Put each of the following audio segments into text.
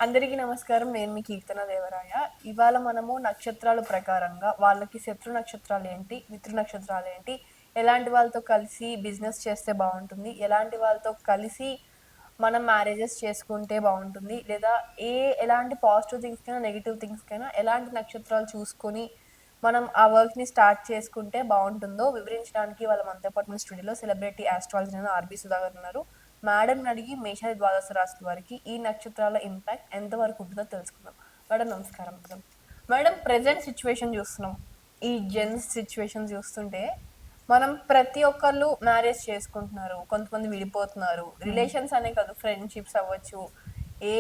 అందరికీ నమస్కారం. నేను మీ కీర్తన దేవరాయ. ఇవాళ మనము నక్షత్రాల ప్రకారంగా వాళ్ళకి శత్రు నక్షత్రాలేంటి, మిత్ర నక్షత్రాలేంటి, ఎలాంటి వాళ్ళతో కలిసి బిజినెస్ చేస్తే బావుంటుంది, ఎలాంటి వాళ్ళతో కలిసి మనం మ్యారేజెస్ చేసుకుంటే బావుంటుంది, లేదా ఎలాంటి పాజిటివ్ థింగ్స్‌కైనా, నెగెటివ్ థింగ్స్‌కైనా ఎలాంటి నక్షత్రాలు చూసుకొని మనం ఆ వర్క్‌ని స్టార్ట్ చేసుకుంటే బావుంటుందో వివరించడానికి వాళ్ళ మనతో పాటు మన స్టూడియోలో సెలబ్రిటీ ఆస్ట్రాలజర్ అయిన ఆర్‌బి సుధాకర్ ఉన్నారు. మేడంని అడిగి మేషాది ద్వాదశ రాశుల వారికి ఈ నక్షత్రాల ఇంపాక్ట్ ఎంతవరకు ఉంటుందో తెలుసుకుందాం. మేడం నమస్కారం మేడం. మేడం ప్రెజెంట్ సిచ్యువేషన్ చూస్తున్నాం. ఈ జెన్స్ సిచ్యువేషన్ చూస్తుంటే మనం ప్రతి ఒక్కళ్ళు మ్యారేజ్ చేసుకుంటున్నారు. కొంతమంది విడిపోతున్నారు. రిలేషన్స్ అనే కాదు ఫ్రెండ్‌షిప్స్ అవ్వచ్చు. ఏ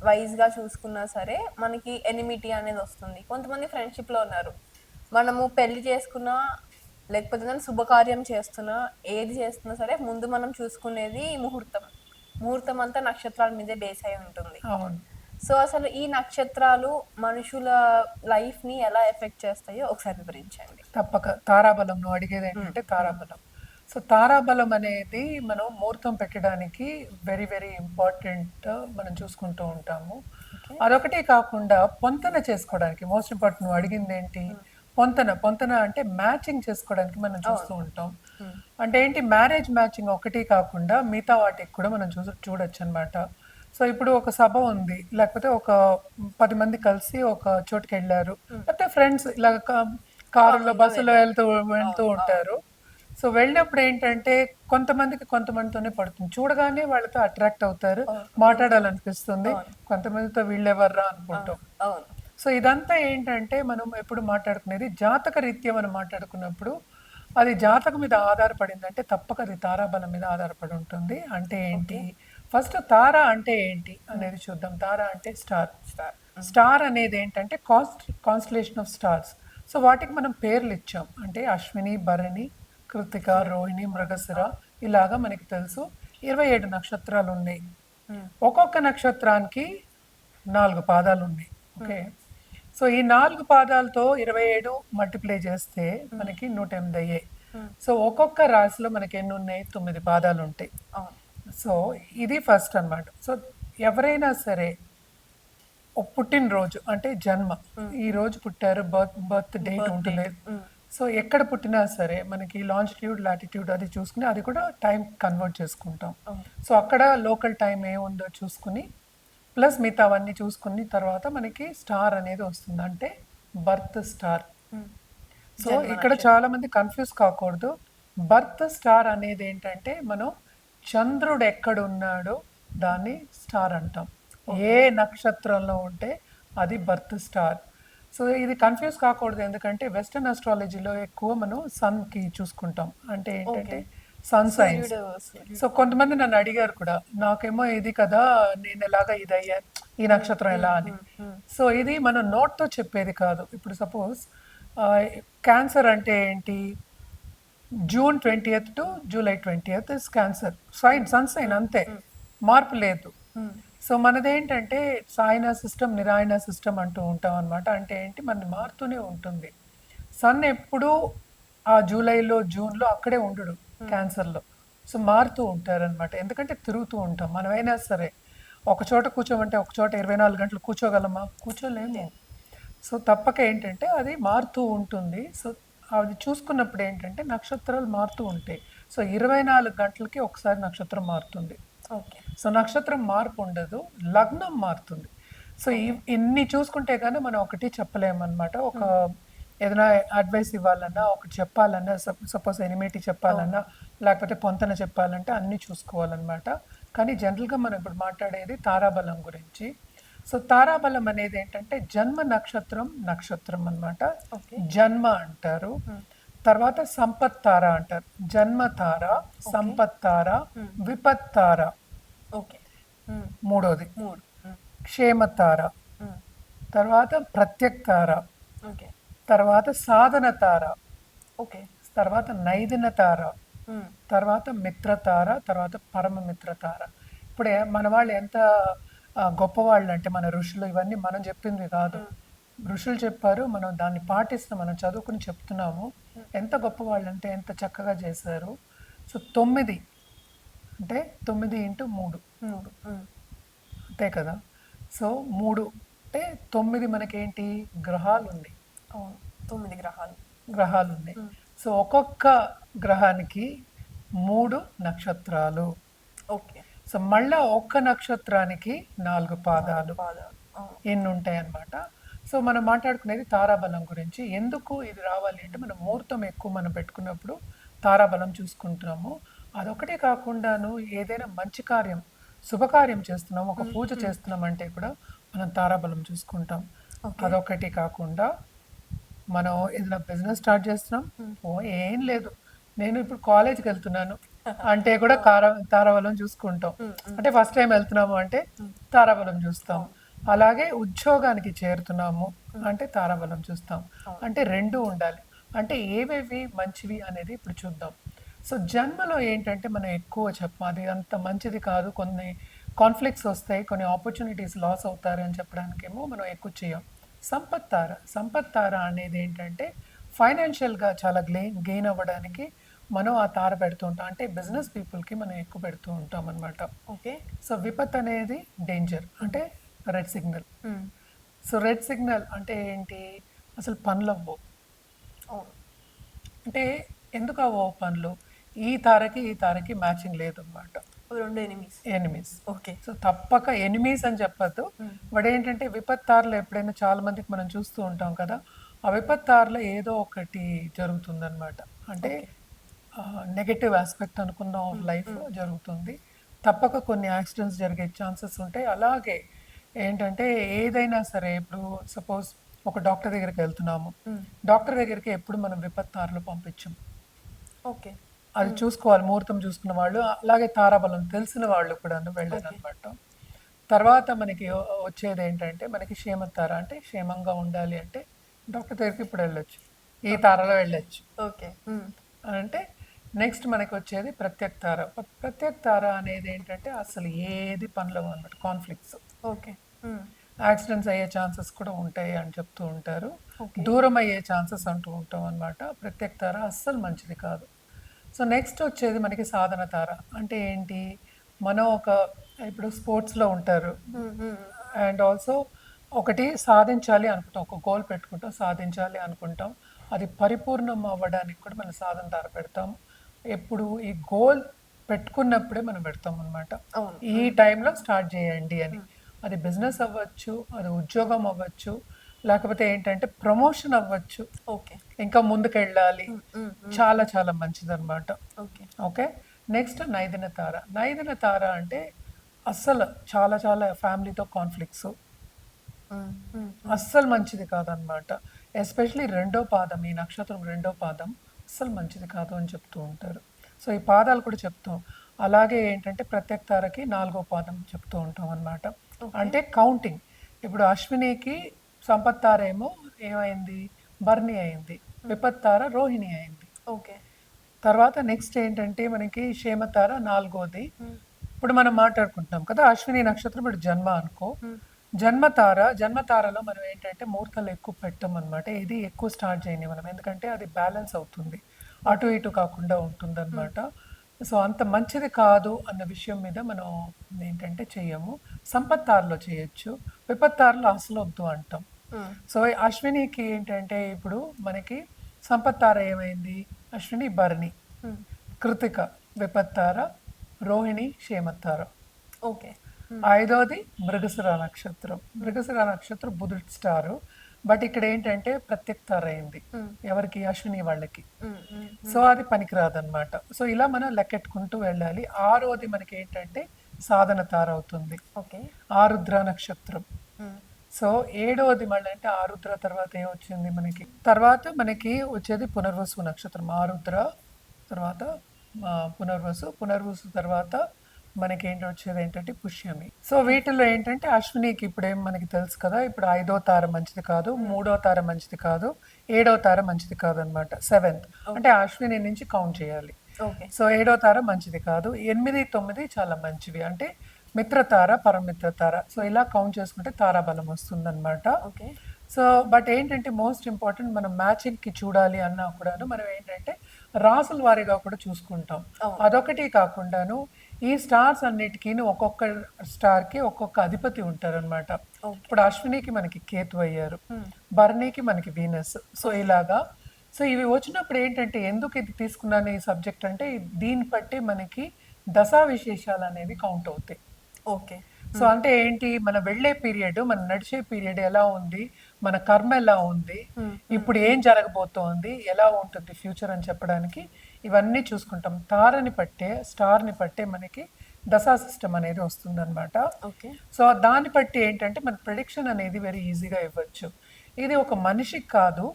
వైస్‌గా చూసుకున్నా సరే మనకి ఎనిమిటీ అనేది వస్తుంది. కొంతమంది ఫ్రెండ్‌షిప్‌లో ఉన్నారు. మనము పెళ్లి చేసుకున్నా లేకపోతే ఏదైనా శుభకార్యం చేస్తున్నా, ఏది చేస్తున్నా సరే ముందు మనం చూసుకునేది ముహూర్తం. ముహూర్తం అంతా నక్షత్రాల మీదే బేస్ అయి ఉంటుంది. అవును. సో, అసలు ఈ నక్షత్రాలు మనుషుల లైఫ్‌ని ఎలా ఎఫెక్ట్ చేస్తాయో ఒకసారి వివరించండి. తప్పక. తారాబలం నువ్వు అడిగేదేంటంటే తారాబలం. సో, తారాబలం అనేది మనం ముహూర్తం పెట్టడానికి వెరీ, వెరీ ఇంపార్టెంట్ మనం చూసుకుంటూ ఉంటాము. ఓకే. అదొకటే కాకుండా పొంతన చేసుకోవడానికి మోస్ట్ ఇంపార్టెంట్ నువ్వు అడిగిందేంటి? పొంతన. పొంతన అంటే మ్యాచింగ్ చేసుకోవడానికి మనం చూస్తూ అవును. ఉంటాం. అంటే ఏంటి మ్యారేజ్ మ్యాచింగ్ ఒకటి కాకుండా మిగతా వాటికి కూడా మనం చూడొచ్చనమాట. సో, ఇప్పుడు ఒక సభ ఉంది. లేకపోతే ఒక 10 మంది కలిసి ఒక చోటుకెళ్లారు. లేకపోతే ఫ్రెండ్స్ ఇలాగ కారులో, కామన్‌గా బస్సులో వెళ్ళారు. వెళ్తూ వెళ్తూ అవును. అవును. ఉంటారు. సో, వెళ్ళినప్పుడు ఏంటంటే కొంతమందికి కొంతమందితోనే పడుతుంది. చూడగానే వాళ్ళతో అట్రాక్ట్ అవుతారు. అవును. మాట్లాడాలనిపిస్తుంది. అవును. కొంతమందితో వీళ్ళెవర్రా అవును. అనుకుంటాం. అవును. సో, ఇదంతా ఏంటంటే మనం ఎప్పుడు మాట్లాడుకునేది జాతక రీత్యా మనం మాట్లాడుకున్నప్పుడు అది జాతకం మీద ఆధారపడిందంటే తప్పక అది తారాబలం మీద ఆధారపడి ఉంటుంది. అంటే ఓకే. ఏంటి? ఫస్ట్ తార అంటే ఏంటి అనేది చూద్దాం. తార అంటే స్టార్. స్టార్. స్టార్ అనేది ఏంటంటే కాన్స్టలేషన్ ఆఫ్ స్టార్స్. సో, వాటికి మనం పేర్లు ఇచ్చాం. అంటే అశ్విని, భరణి, కృతిక, రోహిణి, మృగశిర ఇలాగా మనకి తెలుసు. 27 నక్షత్రాలు ఉన్నాయి. ఒక్కొక్క నక్షత్రానికి 4 పాదాలు ఉన్నాయి. ఓకే. సో, ఈ 4 పాదాలతో 27 మల్టిప్లై చేస్తే మనకి 108 అయ్యాయి. సో, ఒక్కొక్క రాశిలో మనకి ఎన్ని ఉన్నాయి? 9 పాదాలు ఉంటాయి. అవును. సో, ఇది ఫస్ట్ అన్నమాట. సో, ఎవరైనా సరే పుట్టినరోజు అంటే జన్మ. ఈ రోజు పుట్టారు బర్త్ డేట్ ఉంటుంది. సో, ఎక్కడ పుట్టినా సరే మనకి లాంజిట్యూడ్, లాటిట్యూడ్ అది చూసుకుని అది కూడా టైం కన్వర్ట్ చేసుకుంటాం. సో, అక్కడ లోకల్ టైం ఏముందో చూసుకుని ప్లస్ మిగతావన్నీ చూసుకుని తర్వాత మనకి స్టార్ అనేది వస్తుంది. అంటే బర్త్ స్టార్. సో, జన్మ ఇక్కడ నక్షత్రం. చాలా మంది కన్ఫ్యూజ్ కాకూడదు. బర్త్ స్టార్ అనేది ఏంటంటే మనం చంద్రుడు ఎక్కడ ఉన్నాడో దాన్ని స్టార్ అంటాం. ఏ నక్షత్రంలో ఉంటే అది బర్త్ స్టార్. సో, ఇది కన్ఫ్యూజ్ కాకూడదు. ఎందుకంటే వెస్టర్న్ అస్ట్రాలజీలో ఎక్కువ మనం సన్‌కి చూసుకుంటాం. అంటే ఏంటంటే ఓకే. Sun signs. సూర్యుడు. సో, కొంతమంది నన్ను అడిగారు కూడా. నాకేమో ఇది కదా! నేను ఎలాగా ఇదయ్యాను. ఈ నక్షత్రం ఎలా అని. సో, ఇది మనం నోట్‌తో చెప్పేది కాదు. ఇప్పుడు సపోజ్ క్యాన్సర్ అంటే ఏంటి? June 20th to July 20th is cancer. Sun sign అంతే. మార్పు లేదు. సో, మనదేంటంటే సాయన సిస్టమ్, నిరాయన సిస్టమ్ అంటూ ఉంటాం అనమాట. అంటే ఏంటి మనది మారుతూనే ఉంటుంది. సన్ ఎప్పుడూ ఆ జూలైలో, జూన్‌లో అక్కడే ఉండడు క్యాన్సర్‌లో. సో, మారుతూ ఉంటారనమాట. ఎందుకంటే తిరుగుతూ ఉంటాం. మనమైనా సరే ఒక చోట కూర్చోమంటే ఒక చోట 24 గంటలు కూర్చోగలమా? కూర్చోలేము. సో, తప్పక ఏంటంటే అది మారుతూ ఉంటుంది. సో, అది చూసుకున్నప్పుడు ఏంటంటే నక్షత్రాలు మారుతూ ఉంటాయి. సో, 24 గంటలకి ఒకసారి నక్షత్రం మారుతుంది. ఓకే. సో, నక్షత్రం మార్పు ఉండదు. లగ్నం మారుతుంది. సో, ఇన్ని చూసుకుంటే గాని మనం ఒకటి చెప్పలేమనమాట. ఒక ఏదైనా అడ్వైస్ ఇవ్వాలన్నా, ఒకటి చెప్పాలన్నా సపోజ్ ఎనిమిటీ చెప్పాలన్నా, లేకపోతే పొంతన చెప్పాలంటే అన్నీ చూసుకోవాలనమాట. కానీ జనరల్‌గా మనం ఇప్పుడు మాట్లాడేది తారాబలం గురించి. సో, తారాబలం అనేది ఏంటంటే జన్మ నక్షత్రం అన్నమాట. ఓకే. జన్మ అంటారు. తర్వాత సంపత్ తార అంటారు. జన్మ తార, సంపత్ తార, విపత్ తార ఓకే. మూడోది. 3. క్షేమ తార, తర్వాత ప్రత్యక్ తార, ఓకే. తర్వాత సాధన తార, ఓకే. తర్వాత నైదిన తార, తర్వాత మిత్ర తార, తర్వాత పరమ మిత్ర తార. ఇప్పుడు మన వాళ్ళు ఎంత గొప్పవాళ్ళు అంటే మన ఋషులు ఇవన్నీ మనం చెప్పింది కాదు. ఋషులు చెప్పారు, మనం దాన్ని పాటిస్తున్నాం, మనం చదువుకుని చెప్తున్నాము. ఎంత గొప్పవాళ్ళు అంటే ఎంత చక్కగా చేశారు. సో, 9 అంటే 9 ఇంటూ 3 3. అంతే కదా. సో 3 అంటే 9 మనకేంటి గ్రహాలు ఉన్నాయి. అవును. 9 గ్రహాలు. గ్రహాలు ఉన్నాయి. సో ఒక్కొక్క గ్రహానికి 3 నక్షత్రాలు. ఓకే. సో మళ్ళా ఒక్క నక్షత్రానికి 4 పాదాలు పాదాలు. అవును. ఎన్ని ఉంటాయి అన్నమాట. సో మనం మాట్లాడుకునేది తారాబలం గురించి. ఎందుకు ఇది రావాలి అంటే మనం ముహూర్తం ఎక్కువ మనం పెట్టుకున్నప్పుడు తారాబలం చూసుకుంటున్నాము. అదొకటే కాకుండాను ఏదైనా మంచి కార్యం, శుభకార్యం చేస్తున్నాం, ఒక పూజ చేస్తున్నాం అంటే కూడా మనం తారాబలం చూసుకుంటాం. అదొకటి కాకుండా మనం ఏదైనా బిజినెస్ స్టార్ట్ చేస్తున్నాం, ఓ ఏం లేదు నేను ఇప్పుడు కాలేజ్కి వెళ్తున్నాను అంటే కూడా తారాబలం చూసుకుంటాం. అంటే ఫస్ట్ టైం వెళ్తున్నాము అంటే తారాబలం చూస్తాం. అలాగే ఉద్యోగానికి చేరుతున్నాము అంటే తారాబలం చూస్తాం. అంటే రెండు ఉండాలి. అంటే ఏవేవి మంచివి అనేది ఇప్పుడు చూద్దాం. సో జన్మలో ఏంటంటే మనం ఎక్కువ చెప్పాలి అంత మంచిది కాదు, కొన్ని కాన్ఫ్లిక్ట్స్ వస్తాయి, కొన్ని ఆపర్చునిటీస్ లాస్ అవుతారు అని చెప్పడానికేమో మనం ఎక్కువ చేయం. సంపత్ తార అనేది ఏంటంటే ఫైనాన్షియల్గా చాలా గెయిన్ అవ్వడానికి మనం ఆ తార పెడుతూ ఉంటాం. అంటే బిజినెస్ పీపుల్కి మనం ఎక్కువ పెడుతూ ఉంటాం అనమాట. ఓకే. సో విపత్ అనేది డేంజర్, అంటే red signal. So red signal అంటే ఏంటి, అసలు పనులు అవ్వవు. అవును. అంటే ఎందుకు అవ్వవు పనులు, ఈ తారకి మ్యాచింగ్ లేదు అనమాట. 2 ఎనిమీస్. ఎనిమీస్. ఓకే. సో తప్పక ఎనిమీస్ అని చెప్పద్దు. బట్ ఏంటంటే విపత్తారులో ఎప్పుడైనా చాలా మందికి మనం చూస్తూ ఉంటాం కదా, ఆ విపత్తారులో ఏదో ఒకటి జరుగుతుందన్నమాట. అంటే నెగటివ్ ఆస్పెక్ట్ అనుకున్న ఆఫ్ లైఫ్ జరుగుతుంది. తప్పక కొన్ని యాక్సిడెంట్స్ జరిగే ఛాన్సెస్ ఉంటాయి. అలాగే ఏంటంటే ఏదైనా సరే, ఇప్పుడు సపోజ్ ఒక డాక్టర్ దగ్గరికి వెళ్తున్నాము, డాక్టర్ దగ్గరికి ఎప్పుడు మనం విపత్తారులు పంపించం. ఓకే. అది చూసుకోవాలి, ముహూర్తం చూసుకున్న వాళ్ళు, అలాగే తారాబలం తెలిసిన వాళ్ళు కూడా వెళ్ళారనమాట. తర్వాత మనకి వచ్చేది ఏంటంటే మనకి క్షేమతార, అంటే క్షేమంగా ఉండాలి అంటే డాక్టర్ దగ్గరికి ఇప్పుడు వెళ్ళొచ్చు, ఈ తారలో వెళ్ళొచ్చు. ఓకే. అంటే నెక్స్ట్ మనకి వచ్చేది ప్రత్యక్ తార. ప్రత్యక్ తార అనేది ఏంటంటే అసలు ఏది పనులు అనమాట, కాన్ఫ్లిక్ట్స్, ఓకే. యాక్సిడెంట్స్ అయ్యే ఛాన్సెస్ కూడా ఉంటాయి అని చెప్తూ ఉంటారు, దూరం అయ్యే ఛాన్సెస్ అంటూ ఉంటాం అనమాట. ప్రత్యక్ తార అస్సలు మంచిది కాదు. సో నెక్స్ట్ వచ్చేది మనకి సాధన తార. అంటే ఏంటి, మనం ఇప్పుడు స్పోర్ట్స్లో ఉంటారు అండ్ ఆల్సో ఒకటి సాధించాలి అనుకుంటాం, ఒక గోల్ పెట్టుకుంటాం, సాధించాలి అనుకుంటాం, అది పరిపూర్ణం అవ్వడానికి కూడా మనం సాధన తార పెడతాం. ఎప్పుడు ఈ గోల్ పెట్టుకున్నప్పుడే మనం పెడతాం అనమాట, ఈ టైంలో స్టార్ట్ చేయండి అని. అది బిజినెస్ అవ్వచ్చు, అది ఉద్యోగం అవ్వచ్చు, లేకపోతే ఏంటంటే ప్రమోషన్ అవ్వచ్చు, ఓకే. ఇంకా ముందుకు వెళ్ళాలి, చాలా చాలా మంచిది అనమాట. ఓకే. ఓకే. నెక్స్ట్ నైదిన తార. నైదిన తార అంటే అస్సలు చాలా చాలా ఫ్యామిలీతో కాన్ఫ్లిక్ట్స్, అస్సలు మంచిది కాదనమాట. ఎస్పెషలీ రెండో పాదం, ఈ నక్షత్రం రెండో పాదం అస్సలు మంచిది కాదు అని చెప్తూ ఉంటారు. సో ఈ పాదాలు కూడా చెప్తాం. అలాగే ఏంటంటే ప్రత్యక్ తారకి 4వ పాదం చెప్తూ ఉంటాం అనమాట. అంటే కౌంటింగ్, ఇప్పుడు అశ్వినికి సంపత్ తార ఏమో ఏమైంది, భరణి అయింది, విపత్ తార రోహిణి అయింది. ఓకే. తర్వాత నెక్స్ట్ ఏంటంటే మనకి క్షేమతార 4వది. ఇప్పుడు మనం మాట్లాడుకుంటున్నాం కదా, అశ్విని నక్షత్రం ఇప్పుడు జన్మ అనుకో, జన్మతారలో మనం ఏంటంటే ముహూర్తాలు ఎక్కువ పెట్టం అనమాట. ఇది ఎక్కువ స్టార్ట్ చేయని మనం, ఎందుకంటే అది బ్యాలెన్స్ అవుతుంది, అటు ఇటు కాకుండా ఉంటుంది అనమాట. సో అంత మంచిది కాదు అన్న విషయం మీద మనం ఏంటంటే చెయ్యము. సంపత్ తారలో చేయొచ్చు, విపత్తారలో అసలు వద్దు అంటాం. సో అశ్వినికి ఏంటంటే ఇప్పుడు మనకి సంపత్ తార ఏమైంది, అశ్విని భరణి, కృతిక విపత్తార, రోహిణి క్షేమతార. ఓకే. 5వది మృగశిర నక్షత్రం. మృగశిర నక్షత్రం బుధుడు స్టారు, బట్ ఇక్కడ ఏంటంటే ప్రత్యక్ తార అయింది ఎవరికి, అశ్విని వాళ్ళకి. సో అది పనికిరాదనమాట. సో ఇలా మనం లెక్కెట్టుకుంటూ వెళ్ళాలి. 6వది మనకి ఏంటంటే సాధన తార అవుతుంది, ఓకే. ఆరుద్ర నక్షత్రం. సో 7వది మళ్ళీ అంటే ఆరుద్ర తర్వాత ఏమొచ్చింది మనకి, తర్వాత మనకి వచ్చేది పునర్వసు నక్షత్రం. ఆరుద్ర తర్వాత పునర్వసు తర్వాత మనకి ఏంటి వచ్చేది ఏంటంటే పుష్యమి. సో వీటిల్లో ఏంటంటే అశ్వినికి ఇప్పుడేం మనకి తెలుసు కదా, ఇప్పుడు 5వ తార మంచిది కాదు, 3వ తార మంచిది కాదు, 7వ తార మంచిది కాదు అనమాట. 7th అంటే అశ్విని నుంచి కౌంట్ చేయాలి. సో 7వ తార మంచిది కాదు. 8, 9 చాలా మంచివి, అంటే మిత్రతార, పరమిత్రతార. సో ఇలా కౌంట్ చేసుకుంటే తారాబలం వస్తుంది అనమాట. సో బట్ ఏంటంటే మోస్ట్ ఇంపార్టెంట్, మనం మ్యాచింగ్కి చూడాలి అన్నా కూడాను మనం ఏంటంటే రాసుల వారీగా కూడా చూసుకుంటాం. అవును. అదొకటి కాకుండాను ఈ స్టార్స్ అన్నిటికీ ఒక్కొక్క స్టార్కి ఒక్కొక్క అధిపతి ఉంటారనమాట. ఓకే. ఇప్పుడు అశ్వినికి మనకి కేతు అయ్యారు, హ్మ్. భరణికి మనకి వీనస్. సో ఇలాగా సో ఇవి వచ్చినప్పుడు ఏంటంటే ఎందుకు ఇది తీసుకున్నాను ఈ సబ్జెక్ట్ అంటే దీన్ని బట్టి మనకి దశా విశేషాలు అనేవి కౌంట్ అవుతాయి. ఓకే. సో అంటే ఏంటి, మన వెళ్ళే పీరియడ్, మన నడిచే పీరియడ్ ఎలా ఉంది, మన కర్మ ఎలా ఉంది, ఇప్పుడు ఏం జరగబోతోంది, ఎలా ఉంటుంది ఫ్యూచర్ అని చెప్పడానికి ఇవన్నీ చూసుకుంటాం. తారని పట్టే, స్టార్ని పట్టే మనకి దశా సిస్టమ్ అనేది వస్తుందన్నమాట. ఓకే. సో దాన్ని బట్టి ఏంటంటే మన ప్రెడిక్షన్ అనేది వెరీ ఈజీగా ఇవ్వచ్చు. ఇది ఒక మనిషికి కాదు,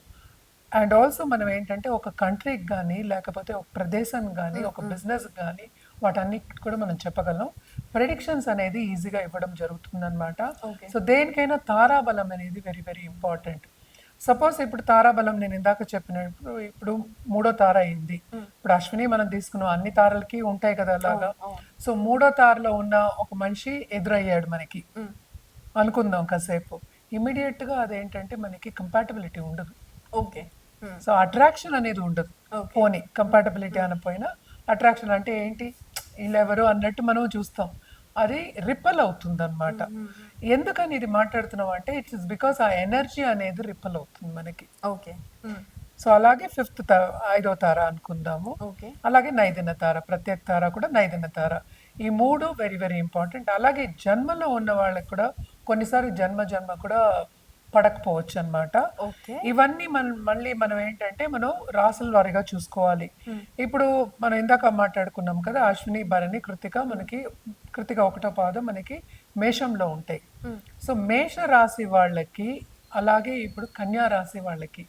అండ్ ఆల్సో మనం ఏంటంటే ఒక కంట్రీకి కానీ లేకపోతే ఒక ప్రదేశానికి కానీ ఒక బిజినెస్ కానీ వాటన్నిటి కూడా మనం చెప్పగలం. ప్రెడిక్షన్స్ అనేది ఈజీగా ఇవ్వడం జరుగుతుందన్నమాట. ఓకే. సో దేనికైనా తారాబలం అనేది వెరీ వెరీ ఇంపార్టెంట్. సపోజ్ ఇప్పుడు తారాబలం నేను ఇందాక చెప్పినప్పుడు ఇప్పుడు 3వ తార అయింది. ఇప్పుడు అశ్విని మనం తీసుకున్నాం, అన్ని తారలకి ఉంటాయి కదా అలాగా. సో 3వ తారలో ఉన్న ఒక మనిషి ఎదురయ్యాడు మనకి అనుకుందాం కాసేపు. ఇమీడియట్గా అదేంటంటే మనకి కంపాటబిలిటీ ఉండదు. ఓకే. సో అట్రాక్షన్ అనేది ఉండదు. Okay. పోనీ కంపాటబిలిటీ అనపోయినా అట్రాక్షన్ అంటే ఏంటి, వీళ్ళెవరు అన్నట్టు మనం చూస్తాం, అది రిపల్ అవుతుంది అనమాట. ఎందుకని ఇది మాట్లాడుతున్నాం అంటే ఇట్స్ బికాస్ ఆ ఎనర్జీ అనేది రిపల్ అవుతుంది మనకి. ఓకే. సో అలాగే 5వ తార అనుకుందాము, ఓకే. అలాగే నైదిన తార, ప్రత్యేక తార కూడా నైదిన తార. ఈ 3 వెరీ వెరీ ఇంపార్టెంట్. అలాగే జన్మలో ఉన్న వాళ్ళకి కూడా కొన్నిసార్లు జన్మ కూడా పడకపోవచ్చు అనమాట. ఓకే. ఇవన్నీ మళ్ళీ మనం ఏంటంటే మనం రాసుల వారీగా చూసుకోవాలి. ఇప్పుడు మనం ఇందాక మాట్లాడుకున్నాం కదా, అశ్విని భరణి కృతిక, మనకి కృతిక 1వ పాదం మనకి మేషంలో ఉంటాయి. సో మేష రాశి వాళ్ళకి అలాగే ఇప్పుడు కన్యా రాశి వాళ్ళకి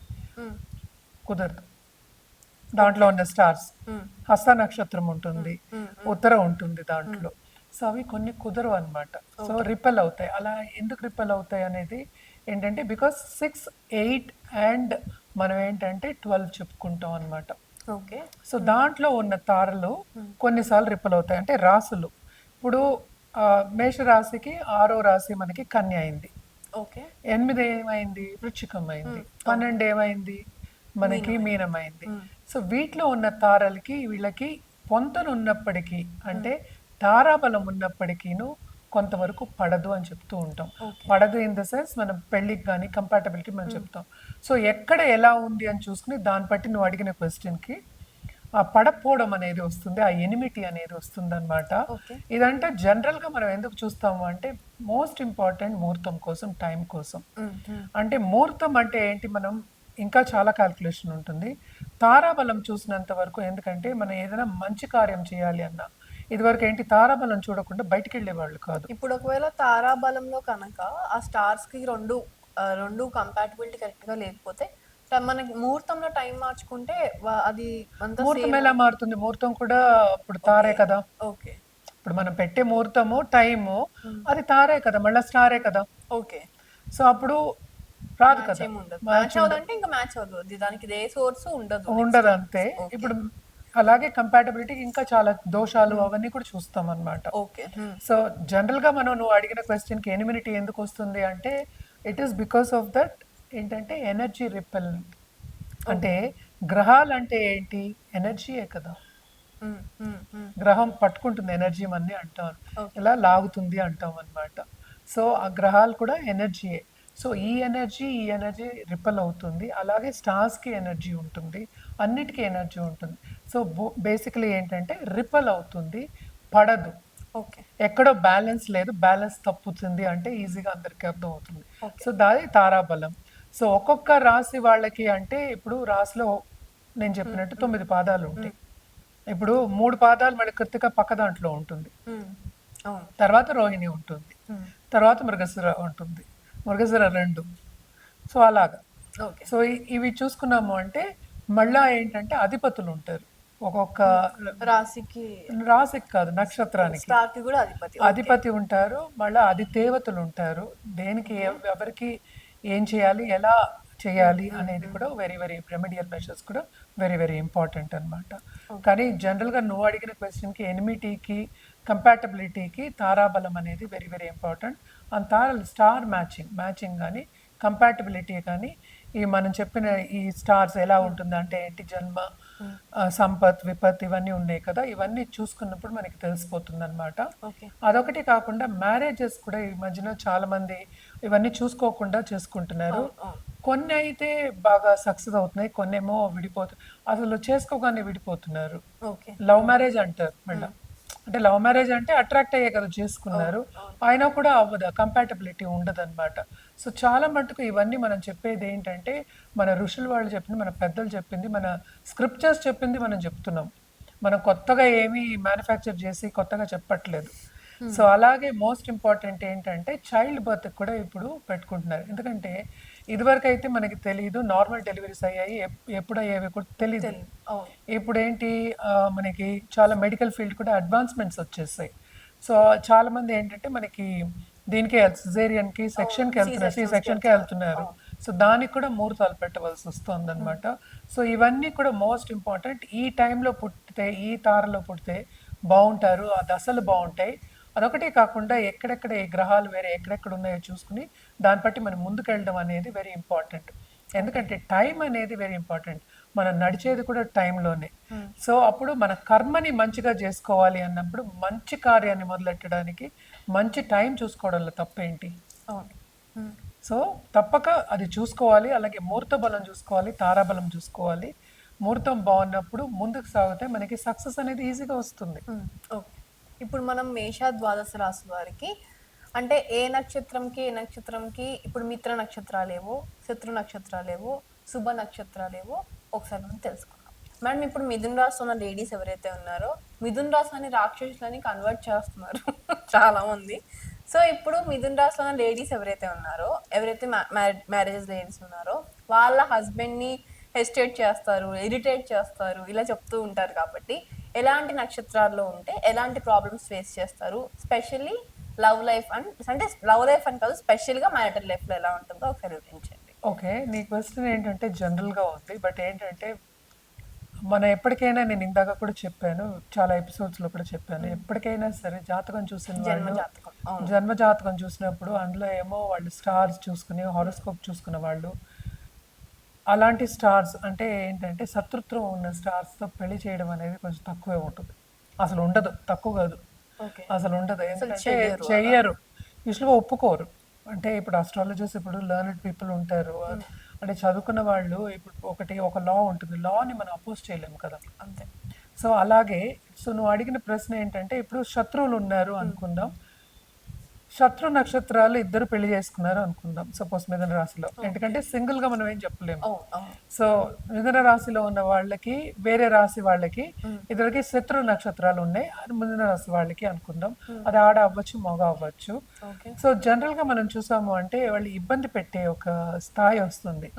కుదరదు. దాంట్లో ఉన్న స్టార్స్ హస్త నక్షత్రం ఉంటుంది, ఉత్తర ఉంటుంది దాంట్లో. సో అవి కొన్ని కుదరవు అనమాట. సో రిపెల్ అవుతాయి. అలా ఎందుకు రిపెల్ అవుతాయి అనేది ఏంటంటే బికాస్ 6, 8 అండ్ మనం ఏంటంటే 12 చెప్పుకుంటాం అనమాట. ఓకే. సో దాంట్లో ఉన్న తారలు కొన్నిసార్లు రిపెల్ అవుతాయి. అంటే రాసులు ఇప్పుడు మేషరాశికి 6వ రాశి మనకి కన్య అయింది, ఓకే. 8 ఏమైంది వృశ్చికం అయింది, 12 ఏమైంది మనకి మీనం అయింది. సో వీటిలో ఉన్న తారలకి వీళ్ళకి పొంతన ఉన్నప్పటికీ అంటే తారాబలం ఉన్నప్పటికీను కొంతవరకు పడదు అని చెప్తూ ఉంటాం. పడదు ఇన్ ద సెన్స్ మనం పెళ్ళికి కానీ కంపాటబిలిటీ మనం చెప్తాం. సో ఎక్కడ ఎలా ఉంది అని చూసుకుని దాన్ని బట్టి నువ్వు అడిగిన క్వశ్చన్కి ఆ పడపోవడం అనేది వస్తుంది, ఆ ఎనిమిటీ అనేది వస్తుంది అనమాట. ఇదంటే జనరల్గా మనం ఎందుకు చూస్తాము అంటే మోస్ట్ ఇంపార్టెంట్ ముహూర్తం కోసం, టైం కోసం. అంటే ముహూర్తం అంటే ఏంటి, మనం ఇంకా చాలా క్యాల్కులేషన్ ఉంటుంది. తారాబలం చూసినంత వరకు, ఎందుకంటే మనం ఏదైనా మంచి కార్యం చేయాలి అన్నా ఇదివరకు ఏంటి తారాబలం చూడకుండా బయటికి వెళ్ళేవాళ్ళు కాదు. ఇప్పుడు ఒకవేళ తారాబలంలో కనుక ఆ స్టార్స్ కి రెండు కంపాటబిలిటీ కరెక్ట్ గా లేకపోతే మనకి ముహూర్తంలో టైం మార్చుకుంటే అది ముహూర్తం ఎలా మారుతుంది? ముహూర్తం కూడా ఇప్పుడు తారే కదా. ఓకే. ఇప్పుడు మనం పెట్టే ముహూర్తము టైము అది తారే కదా, మళ్ళీ స్టారే కదా. ఓకే. సో అప్పుడు రాదు కదా, మ్యాచ్ అవ్వదంటే ఇంకా మ్యాచ్ అవ్వదు, దానికి ఏ సోర్స్ ఉండదు అంతే. ఇప్పుడు అలాగే కంపాటబిలిటీ ఇంకా చాలా దోషాలు అవన్నీ కూడా చూస్తాం అనమాట. ఓకే. సో జనరల్ గా మనం నువ్వు అడిగిన క్వశ్చన్ కి ఎనిమినిటీ ఎందుకు వస్తుంది అంటే it is because of that ఏంటంటే ఎనర్జీ రిపెల్. అంటే గ్రహాలు అంటే ఏంటి, ఎనర్జీయే కదా. గ్రహం పట్టుకుంటుంది ఎనర్జీ అన్ని అంటాం, ఇలా లాగుతుంది అంటాం అనమాట. సో ఆ గ్రహాలు కూడా ఎనర్జీయే. సో ఈ ఎనర్జీ రిపెల్ అవుతుంది. అలాగే స్టార్స్కి ఎనర్జీ ఉంటుంది, అన్నిటికీ ఎనర్జీ ఉంటుంది. సో బేసికలీ ఏంటంటే రిపెల్ అవుతుంది, పడదు. ఓకే. ఎక్కడో బ్యాలెన్స్ లేదు, బ్యాలెన్స్ తప్పుతుంది అంటే ఈజీగా అందరికీ అర్థం అవుతుంది. సో దాని తారాబలం. సో ఒక్కొక్క రాశి వాళ్ళకి అంటే ఇప్పుడు రాశిలో నేను చెప్పినట్టు 9 పాదాలు ఉంటాయి. ఇప్పుడు 3 పాదాలు మన కృతిక పక్క దాంట్లో ఉంటుంది, తర్వాత రోహిణి ఉంటుంది, తర్వాత మృగశిర ఉంటుంది, మృగశిర 2. సో అలాగా. సో ఇవి చూసుకున్నాము అంటే మళ్ళా ఏంటంటే అధిపతులు ఉంటారు ఒక్కొక్క రాశికి కాదు, నక్షత్రానికి అధిపతి ఉంటారు. మళ్ళీ అధిదేవతలు ఉంటారు, దేనికి ఎవరికి ఏం చేయాలి, ఎలా చేయాలి అనేది కూడా వెరీ వెరీ రెమెడియల్ మెషర్స్ కూడా వెరీ వెరీ ఇంపార్టెంట్ అనమాట. కానీ జనరల్గా నువ్వు అడిగిన క్వశ్చన్కి ఎనిమిటీకి కంపాటబిలిటీకి తారాబలం అనేది వెరీ వెరీ ఇంపార్టెంట్. అండ్ తారాలు స్టార్ మ్యాచింగ్ కానీ కంపాటబిలిటీ కానీ ఈ మనం చెప్పిన ఈ స్టార్స్ ఎలా ఉంటుంది అంటే ఏంటి, జన్మ సంపత్, విపత్ ఇవన్నీ ఉన్నాయి కదా! ఇవన్నీ చూసుకున్నప్పుడు మనకి తెలిసిపోతుందనమాట. ఓకే. అదొకటి కాకుండా మ్యారేజెస్ కూడా ఈ మధ్యన చాలామంది ఇవన్నీ చూసుకోకుండా చేసుకుంటున్నారు. అవును. అవును. కొన్నయితే బాగా సక్సెస్ అవుతున్నాయి. కొన్నేమో అసలు చేసుకోగానే విడిపోతున్నారు. ఓకే. లవ్ మ్యారేజ్ అంటారు మళ్ళా. అంటే లవ్ మ్యారేజ్ అంటే అట్రాక్ట్ అయ్యే కదా చేసుకున్నారు. అవును. అయినా కూడా అవ్వదు. కంపాటబిలిటీ ఉండదనమాట. సో చాలా మట్టుకు ఇవన్నీ మనం చెప్పేది ఏంటంటే, మన ఋషులు వాళ్ళు చెప్పింది, మన పెద్దలు చెప్పింది, మన స్క్రిప్చర్స్ చెప్పింది మనం చెప్తున్నాం. మనం కొత్తగా ఏమీ మ్యానుఫ్యాక్చర్ చేసి కొత్తగా చెప్పట్లేదు. సో అలాగే మోస్ట్ ఇంపార్టెంట్ ఏంటంటే చైల్డ్ బర్త్ కూడా ఇప్పుడు పెట్టుకుంటున్నారు. ఎందుకంటే ఇదివరకైతే మనకి తెలీదు. నార్మల్ డెలివరీస్ అయ్యాయి. ఎప్పుడు అయ్యేవి కూడా తెలీదు. తెలీదు. అవును. ఇప్పుడేంటి మనకి చాలా మెడికల్ ఫీల్డ్ కూడా అడ్వాన్స్‌మెంట్స్ వచ్చేసాయి. సో చాలామంది ఏంటంటే మనకి దీనికే సిజేరియన్‌కి, సెక్షన్‌కి వెళ్తున్నారు. సి సెక్షన్స్‌కి సెక్షన్‌కే వెళ్తున్నారు. వెళ్తున్నారు. అవును. సో దానికి కూడా ముహూర్తాలు పెట్టవలసి వస్తుందన్నమాట. సో ఇవన్నీ కూడా మోస్ట్ ఇంపార్టెంట్. ఈ టైంలో పుట్టితే, ఈ తారలో పుడితే బావుంటారు. ఆ దశలు బావుంటాయి. అదొకటే కాకుండా ఎక్కడెక్కడ ఏ గ్రహాలు వేరే ఎక్కడెక్కడ ఉన్నాయో చూసుకుని దాన్ని బట్టి మనం ముందుకెళ్ళడం అనేది వెరీ ఇంపార్టెంట్. ఎందుకంటే టైం అనేది వెరీ ఇంపార్టెంట్. మనం నడిచేది కూడా టైంలోనే. సో అప్పుడు మన కర్మని మంచిగా చేసుకోవాలి అన్నప్పుడు మంచి కార్యాన్ని మొదలెట్టడానికి మంచి టైం చూసుకోవడంలో తప్పేంటి? అవును. హ్మ్. సో తప్పక అది చూసుకోవాలి. అలాగే ముహూర్త బలం చూసుకోవాలి, తారాబలం చూసుకోవాలి. ముహూర్తం బాగున్నప్పుడు ముందుకు సాగితే మనకి సక్సెస్ అనేది ఈజీగా వస్తుంది. ఓకే. ఇప్పుడు మనం మేష ద్వాదశ రాశి వారికి అంటే ఏ నక్షత్రంకి ఇప్పుడు మిత్ర నక్షత్రాలేవో, శత్రు నక్షత్రాలేవో, శుభ నక్షత్రాలేవో ఒకసారి మనం తెలుసుకుందాం. మేడం ఇప్పుడు మిథున రాశిలో ఉన్న లేడీస్ ఎవరైతే ఉన్నారో మిథున రాశిని రాక్షసులని కన్వర్ట్ చేస్తున్నారు చాలా మంది. సో ఇప్పుడు మిథున రాశిలో ఉన్న లేడీస్ ఎవరైతే ఉన్నారో, ఎవరైతే మ్యారేజెస్ లేడీస్ ఉన్నారో వాళ్ళ హస్బెండ్ని హెసిటేట్ చేస్తారు, ఇరిటేట్ చేస్తారు, ఇలా చెప్తూ ఉంటారు కాబట్టి ఎలాంటి నక్షత్రాల్లో ఉంటే ఎలాంటి ప్రాబ్లమ్స్ ఫేస్ చేస్తారు, స్పెషల్లీ లవ్ లైఫ్ అంటే లవ్ లైఫ్ అని కాదు, స్పెషల్గా మ్యారిటల్ లైఫ్లో ఎలా ఉంటుందో ఒకసారి వివరించండి. ఓకే. నీ క్వెషన్ ఏంటంటే జనరల్‌గా ఉంది. బట్ ఏంటంటే మనం ఎప్పటికైనా నేను ఇందాక కూడా చెప్పాను. చాలా ఎపిసోడ్స్‌లో కూడా చెప్పాను. ఎప్పటికైనా సరే జాతకం చూసిన జన్మ వాళ్ళు జాతకం. అవును. జన్మ జాతకం చూసినప్పుడు అందులో ఏమో వాళ్ళు స్టార్స్ చూసుకుని హారోస్కోప్ చూసుకున్న వాళ్ళు అలాంటి స్టార్స్ అంటే ఏంటంటే శత్రుత్వం ఉన్న స్టార్స్‌తో పెళ్లి చేయడం అనేది కొంచెం తక్కువే ఉంటుంది. అసలు ఉండదు. తక్కువ కాదు. ఓకే. అసలు ఉండదు. అసలు ఎందుకంటే చెయ్యరు అలా. చెయ్యరు. యూజువల్‌గా ఒప్పుకోరు. అంటే ఇప్పుడు అస్ట్రాలజర్స్ ఇప్పుడు లెర్న్డ్ పీపుల్ ఉంటారు. అంటే చదువుకున్న వాళ్ళు ఇప్పుడు ఒక లా ఉంటుంది. లాని మనం అపోజ్ చేయలేము కదా! అంతే. సో అలాగే నువ్వు అడిగిన ప్రశ్న ఏంటంటే ఇప్పుడు శత్రువులు ఉన్నారు అనుకుందాం. శత్రు నక్షత్రాలు ఇద్దరు పెళ్లి చేసుకున్నారు అనుకుందాం. సపోజ్ మిథున రాశిలో. ఎందుకంటే సింగిల్ గా మనం ఏం చెప్పలేము. అవును. అవును. సో మిథున రాశిలో ఉన్న వాళ్ళకి వేరే రాశి వాళ్ళకి ఇద్దరికి శత్రు నక్షత్రాలు ఉన్నాయి. అది మిథున రాశి వాళ్ళకి అనుకుందాం. అది ఆడ అవ్వచ్చు, మగ అవ్వచ్చు. ఓకే. సో జనరల్ గా మనం చూసాము అంటే వాళ్ళు ఇబ్బంది పెట్టే ఒక స్థాయి వస్తుంది.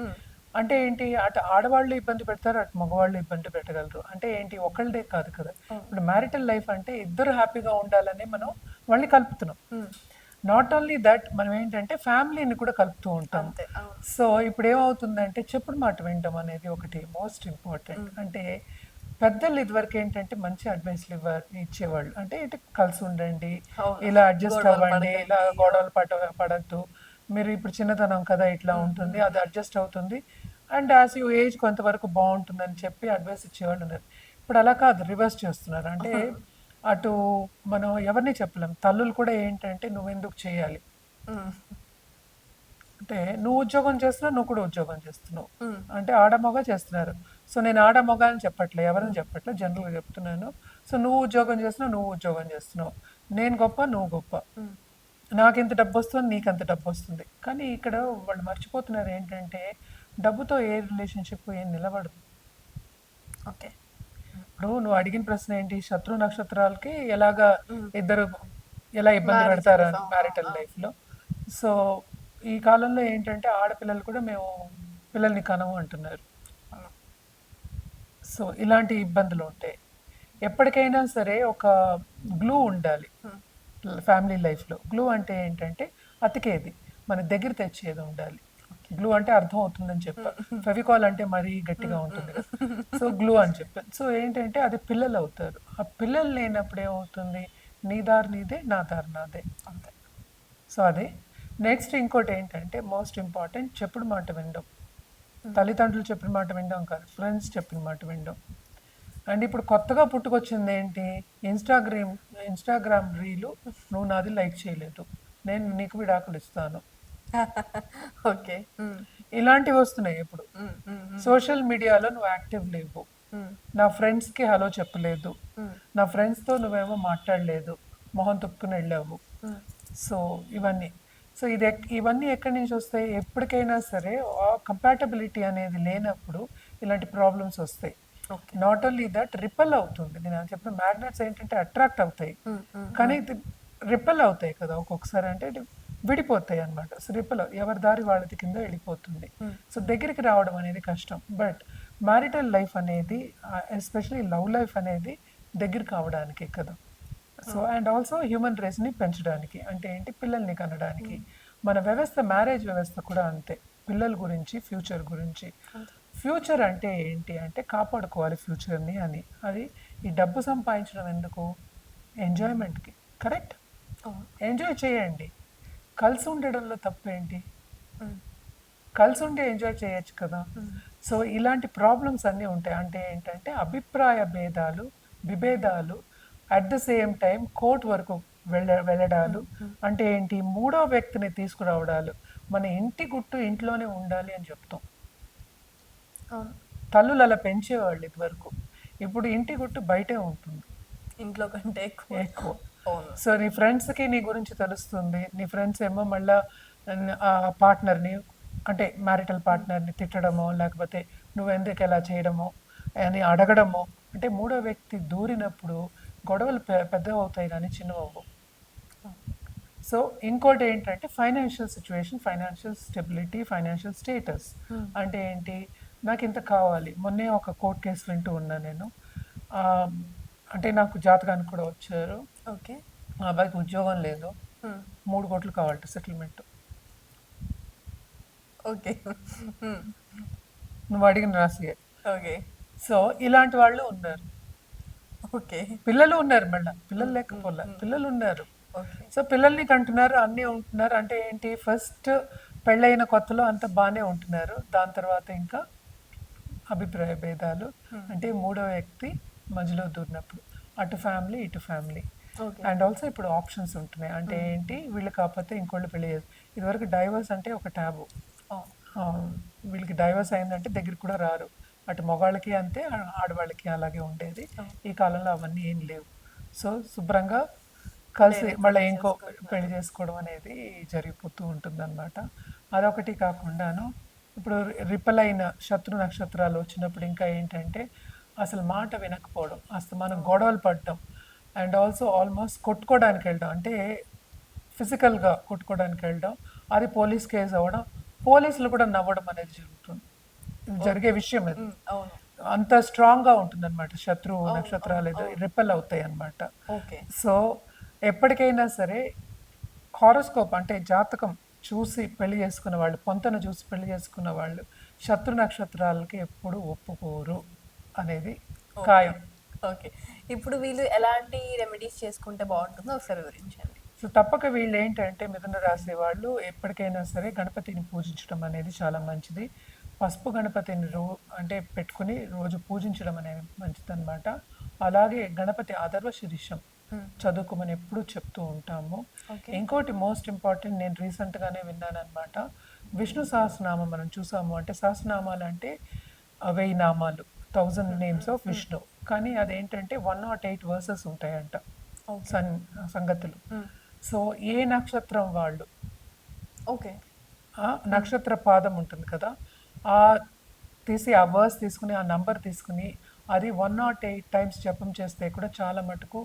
అంటే ఏంటి అటు ఆడవాళ్ళు ఇబ్బంది పెడతారు, అటు మగవాళ్ళు ఇబ్బంది పెట్టగలరు. అంటే ఏంటి ఒకళ్ళదే కాదు కదా. ఇప్పుడు మ్యారిటల్ లైఫ్ అంటే ఇద్దరు హ్యాపీగా ఉండాలని మనం వాళ్ళని కలుపుతున్నాం. నాట్ ఓన్లీ దట్ మనం ఏంటంటే ఫ్యామిలీని కూడా కలుపుతూ ఉంటాం. అంతే. అవును. సో ఇప్పుడు ఏమవుతుందంటే చెప్పుడు మాట వినడం అనేది ఒకటి మోస్ట్ ఇంపార్టెంట్. అంటే పెద్దలు ఇదివరకు ఏంటంటే మంచి అడ్వైస్లు ఇచ్చేవాళ్ళు. అంటే ఇటు కలిసి ఉండండి, అవును. ఇలా అడ్జస్ట్ గొడవలు అవ్వండి, పడకండి. ఇలా గొడవలు పడద్దు, మీరు ఇప్పుడు చిన్నతనం కదా ఇట్లా ఉంటుంది, అది అడ్జస్ట్ అవుతుంది, అండ్ యాజ్ యూ ఏజ్ కొంతవరకు బాగుంటుందని చెప్పి అడ్వైస్ ఇచ్చేవాళ్ళు ఉన్నారు. ఇప్పుడు అలా కాదు, రివర్స్ చేస్తున్నారు. అంటే అటు మనం ఎవరిని చెప్పలేం. తల్లులు కూడా ఏంటంటే నువ్వెందుకు చేయాలి, అంటే నువ్వు ఉద్యోగం చేస్తున్నావు, నువ్వు కూడా ఉద్యోగం చేస్తున్నావు, అంటే ఆడ మగ చేస్తున్నారు. సో నేను ఆడ మగ అని చెప్పట్లే, ఎవరిని చెప్పట్లే, జనరల్గా చెప్తున్నాను. సో నువ్వు ఉద్యోగం చేస్తున్నావు, నువ్వు ఉద్యోగం చేస్తున్నావు, నేను గొప్ప, నువ్వు గొప్ప, నాకు ఇంత డబ్బు వస్తుంది, నీకు అంత డబ్బు వస్తుంది. కానీ ఇక్కడ వాళ్ళు మర్చిపోతున్నారు ఏంటంటే డబ్బుతో ఏ రిలేషన్షిప్ ఏం నిలబడదు. ఓకే. ఇప్పుడు నువ్వు అడిగిన ప్రశ్న ఏంటి, శత్రు నక్షత్రాలకి ఎలాగా ఇద్దరు ఎలా ఇబ్బంది Marriage పెడతారు life, మ్యారిటల్ లైఫ్లో. సో ఈ కాలంలో ఏంటంటే ఆడపిల్లలు కూడా మేము పిల్లల్ని కనము అంటున్నారు. సో ఇలాంటి ఇబ్బందులు ఉంటాయి. ఎప్పటికైనా సరే ఒక గ్లూ ఉండాలి ఫ్యామిలీ లైఫ్లో. గ్లూ అంటే ఏంటంటే అతికేది, మన దగ్గర తెచ్చేది ఉండాలి. గ్లూ అంటే అర్థం అవుతుందని చెప్పా. ఫెవికాల్ అంటే మరీ గట్టిగా ఉంటుంది కదా. సో గ్లూ అని చెప్పాను. సో ఏంటంటే అది పిల్లలు అవుతారు. ఆ పిల్లలు లేనప్పుడు ఏమవుతుంది, నీ దారి నీదే, నా దారి నాదే, అంతే. సో అదే. నెక్స్ట్ ఇంకోటి ఏంటంటే మోస్ట్ ఇంపార్టెంట్ చెప్పుడు మాట వినడం. తల్లిదండ్రులు చెప్పిన మాట వినడం కాదు, ఫ్రెండ్స్ చెప్పిన మాట వినడం. అండ్ ఇప్పుడు కొత్తగా పుట్టుకొచ్చింది ఏంటి, ఇన్స్టాగ్రామ్ రీలు, నువ్వు నాది లైక్ చేయలేదు, నేను నీకు విడాకులు ఇస్తాను, ఓకే. ఇలాంటివి వస్తున్నాయి ఇప్పుడు. సోషల్ మీడియాలో నువ్వు యాక్టివ్ లేవు, నా ఫ్రెండ్స్కి హలో చెప్పలేదు, నా ఫ్రెండ్స్తో నువ్వేమో మాట్లాడలేదు, మొహం తుప్పుకుని వెళ్ళావు. సో ఇవన్నీ, సో ఇవన్నీ ఎక్కడి నుంచి వస్తాయి? ఎప్పటికైనా సరే కంపాటబిలిటీ అనేది లేనప్పుడు ఇలాంటి ప్రాబ్లమ్స్ వస్తాయి. Okay. Not only that, repel అవుతుంది. నేను చెప్పిన మ్యాగ్నెట్స్ ఏంటంటే అట్రాక్ట్ అవుతాయి, కానీ ఇది రిపెల్ అవుతాయి కదా ఒక్కొక్కసారి, అంటే విడిపోతాయి అనమాట. సో రిపెల్ ఎవరి దారి వాళ్ళది కింద వెళ్ళిపోతుంది. సో దగ్గరికి రావడం అనేది కష్టం. బట్ మ్యారిటల్ లైఫ్ అనేది, ఎస్పెషలీ లవ్ లైఫ్ అనేది దగ్గర కావడానికి కదా. సో అండ్ ఆల్సో హ్యూమన్ రేస్ని పెంచడానికి, అంటే ఏంటి, పిల్లల్ని కనడానికి. మన వ్యవస్థ, మ్యారేజ్ వ్యవస్థ కూడా అంతే, పిల్లల గురించి, ఫ్యూచర్ గురించి. ఫ్యూచర్ అంటే ఏంటి అంటే కాపాడుకోవాలి ఫ్యూచర్ని అని. అది ఈ డబ్బు సంపాదించడం ఎందుకు? ఎంజాయ్మెంట్కి. కరెక్ట్, ఎంజాయ్ చేయండి. కలిసి ఉండడంలో తప్పేంటి? కలిసి ఉండి ఎంజాయ్ చేయొచ్చు కదా. సో ఇలాంటి ప్రాబ్లమ్స్ అన్నీ ఉంటాయి. అంటే ఏంటంటే అభిప్రాయ భేదాలు, విభేదాలు, at the same time court వరకు వెళ్ళడాలు. అంటే ఏంటి, మూడో వ్యక్తిని తీసుకురావడాలు. మన ఇంటి గుట్టు ఇంట్లోనే ఉండాలి అని చెప్తాం. తల్లులు అలా పెంచేవాళ్ళు ఇదివరకు. ఇప్పుడు ఇంటి గుట్టు బయటే ఉంటుంది, ఇంట్లో కంటే ఎక్కువ. సో నీ ఫ్రెండ్స్కి నీ గురించి తెలుస్తుంది. నీ ఫ్రెండ్స్ ఏమో మళ్ళీ ఆ పార్ట్నర్ని, అంటే మ్యారిటల్ పార్ట్నర్ని తిట్టడమో, లేకపోతే నువ్వు ఎందుకు ఎలా చేయడమో అని అడగడమో. అంటే మూడో వ్యక్తి దూరినప్పుడు గొడవలు పెద్దవి అవుతాయి కానీ చిన్నవవు. సో ఇంకోటి ఏంటంటే financial situation, financial stability, financial status. అంటే ఏంటి, నాకు ఇంత కావాలి. మొన్నే ఒక కోర్ట్ కేసు వింటూ ఉన్నా నేను. అంటే నాకు జాతకానికి కూడా వచ్చారు. ఓకే. ఆ అబ్బాయికి ఉద్యోగం లేదు, 3 కోట్లు కావాలట సెటిల్మెంట్. ఓకే. నువ్వు అడిగిన రాసియే. ఓకే. సో ఇలాంటి వాళ్ళు ఉన్నారు. ఓకే. పిల్లలు ఉన్నారు, మళ్ళీ పిల్లలు లేకపోలే, పిల్లలు ఉన్నారు. సో పిల్లల్ని కంటున్నారు, అన్నీ ఉంటున్నారు. అంటే ఏంటి, ఫస్ట్ పెళ్ళైన కొత్తలో అంత బాగానే ఉంటున్నారు, దాని తర్వాత ఇంకా అభిప్రాయ భేదాలు. అంటే మూడో వ్యక్తి మధ్యలో దూరినప్పుడు, అటు ఫ్యామిలీ ఇటు ఫ్యామిలీ. అండ్ ఆల్సో ఇప్పుడు ఆప్షన్స్ ఉంటున్నాయి. అంటే ఏంటి, వీళ్ళు కాకపోతే ఇంకోళ్ళు పెళ్లి చేస్తారు. ఇదివరకు డైవర్స్ అంటే ఒక ట్యాబు. వీళ్ళకి డైవర్స్ అయిందంటే దగ్గరికి కూడా రారు. అటు మగవాళ్ళకి అంతే, ఆడవాళ్ళకి అలాగే ఉండేది. ఈ కాలంలో అవన్నీ ఏం లేవు. సో శుభ్రంగా కలిసి మళ్ళీ ఇంకో పెళ్లి చేసుకోవడం అనేది జరిగిపోతూ ఉంటుందన్నమాట. అదొకటి కాకుండాను ఇప్పుడు రిపెల్ అయిన శత్రు నక్షత్రాలు వచ్చినప్పుడు ఇంకా ఏంటంటే అసలు మాట వినకపోవడం, అసలు మనం గొడవలు పడడం, అండ్ ఆల్సో ఆల్మోస్ట్ కొట్టుకోవడానికి వెళ్ళడం. అంటే ఫిజికల్గా కొట్టుకోవడానికి వెళ్ళడం, అది పోలీస్ కేసు అవ్వడం, పోలీసులు కూడా నవ్వడం అనేది జరుగుతుంది. జరిగే విషయం అది. అంత స్ట్రాంగ్గా ఉంటుంది అనమాట. శత్రు నక్షత్రాలు రిపెల్ అవుతాయి అన్నమాట. సో ఎప్పటికైనా సరే హారోస్కోప్ అంటే జాతకం చూసి పెళ్లి చేసుకున్న వాళ్ళు, పొంతన చూసి పెళ్లి చేసుకున్న వాళ్ళు శత్రు నక్షత్రాలకి ఎప్పుడు ఒప్పుకోరు అనేది ఖాయం. ఓకే. ఇప్పుడు వీళ్ళు ఎలాంటి రెమెడీస్ చేసుకుంటే బాగుంటుందో ఒకసారి వివరించండి. సో తప్పక వీళ్ళు ఏంటంటే మిథున రాశి వాళ్ళు ఎప్పటికైనా సరే గణపతిని పూజించడం అనేది చాలా మంచిది. పసుపు గణపతిని అంటే పెట్టుకుని రోజు పూజించడం అనేది మంచిదన్నమాట. అలాగే గణపతి అథర్వ శీర్షం చదువుకోమని ఎప్పుడు చెప్తూ ఉంటాము. ఇంకోటి మోస్ట్ ఇంపార్టెంట్, నేను రీసెంట్గానే విన్నాను అనమాట. విష్ణు సహస్రనామం మనం చూసాము అంటే, సహస్రనామాలు అంటే 1000 నామాలు, 1000 నేమ్స్ ఆఫ్ విష్ణు. కానీ అదేంటంటే 108 వర్సెస్ ఉంటాయంట సంగతులు. సో ఏ నక్షత్రం వాళ్ళు, ఓకే, నక్షత్ర పాదం ఉంటుంది కదా, ఆ వర్స్ తీసుకుని, ఆ నంబర్ తీసుకుని అది 108 టైమ్స్ జపం చేస్తే కూడా చాలా మటుకు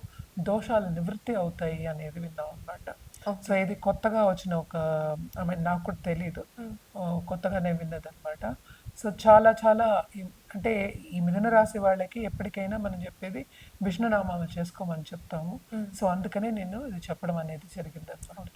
దోషాలు నివృత్తి అవుతాయి అనేది విన్నాం అనమాట. సో ఇది కొత్తగా వచ్చిన ఒక, నాకు కూడా తెలీదు, కొత్తగానే విన్నదనమాట. సో చాలా చాలా అంటే ఈ మిథున రాశి వాళ్ళకి ఎప్పటికైనా మనం చెప్పేది విష్ణునామాలు చేసుకోమని చెప్తాము. సో అందుకనే నేను ఇది చెప్పడం అనేది జరిగింది అనమాట.